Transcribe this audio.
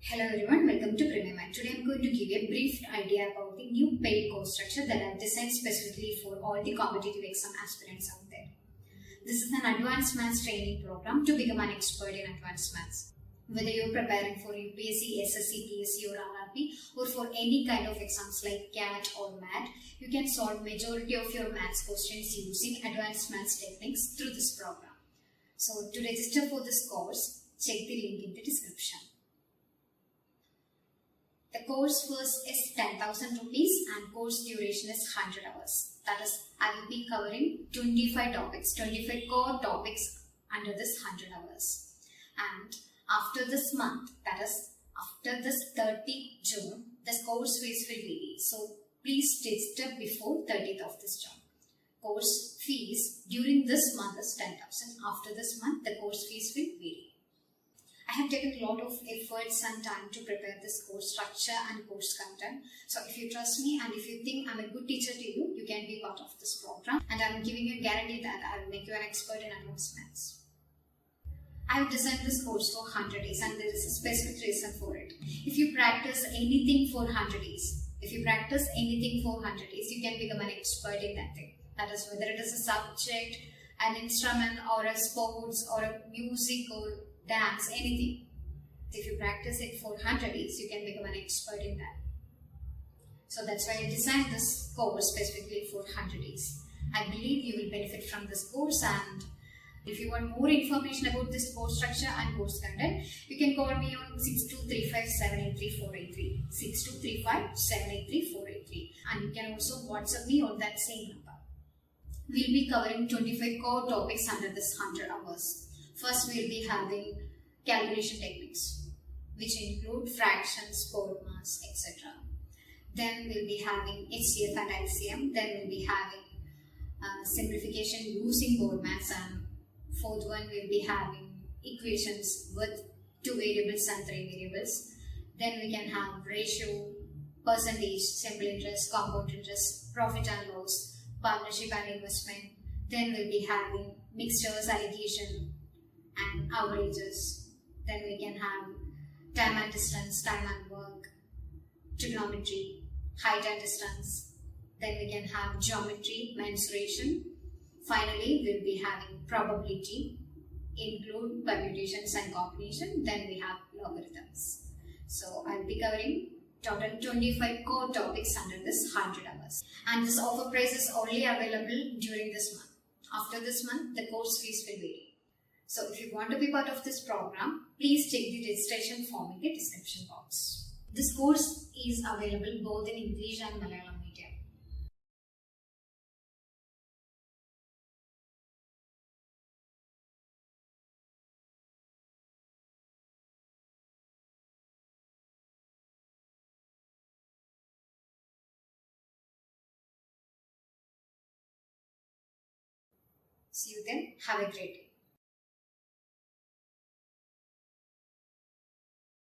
Hello everyone, welcome to Premium. Today I am going to give you a brief idea about the new paid course structure that I have designed specifically for all the competitive exam aspirants out there. This is an advanced maths training program to become an expert in advanced maths. Whether you are preparing for UPSC, SSC, PSC or RRB or for any kind of exams like CAT or MAT, you can solve majority of your maths questions using advanced maths techniques through this program. So to register for this course, check the link in the description. The course first is 10,000 rupees and course duration is 100 hours. That is, I will be covering 25 topics, 25 core topics under this 100 hours. And after this month, that is, after this 30th June, the course fees will vary. So please register before 30th of this June. Course fees during this month is 10,000. After this month, the course fees will vary. I have taken a lot of efforts and time to prepare this course structure and course content. So if you trust me and if you think I'm a good teacher to you, you can be part of this program. And I'm giving you a guarantee that I will make you an expert in advanced maths. I have designed this course for 100 days and there is a specific reason for it. If you practice anything for 100 days, you can become an expert in that thing. That is, whether it is a subject, an instrument or a sports or a music or dance, anything. If you practice it for 100 days, you can become an expert in that. So that's why I designed this course specifically for 100 days. I believe you will benefit from this course, and if you want more information about this course structure and course content, you can call me on 6235-783-483, 6235-783-483, and you can also WhatsApp me on that same number. We'll be covering 25 core topics under this 100 hours. First, we'll be having calculation techniques, which include fractions, BODMAS, etc. Then we'll be having HCF and LCM. Then we'll be having simplification using BODMAS, and fourth one we'll be having equations with 2 variables and 3 variables. Then we can have ratio, percentage, simple interest, compound interest, profit and loss, partnership and investment. Then we'll be having mixtures, alligation, and averages. Then we can have time and distance, time and work, trigonometry, height and distance. Then we can have geometry, mensuration. Finally, we'll be having probability, include permutations and combination. Then we have logarithms. So I'll be covering total 25 core topics under this 100 hours. And this offer price is only available during this month. After this month, the course fees will vary. So if you want to be part of this program, please check the registration form in the description box. This course is available both in English and Malayalam medium. See you then. Have a great day.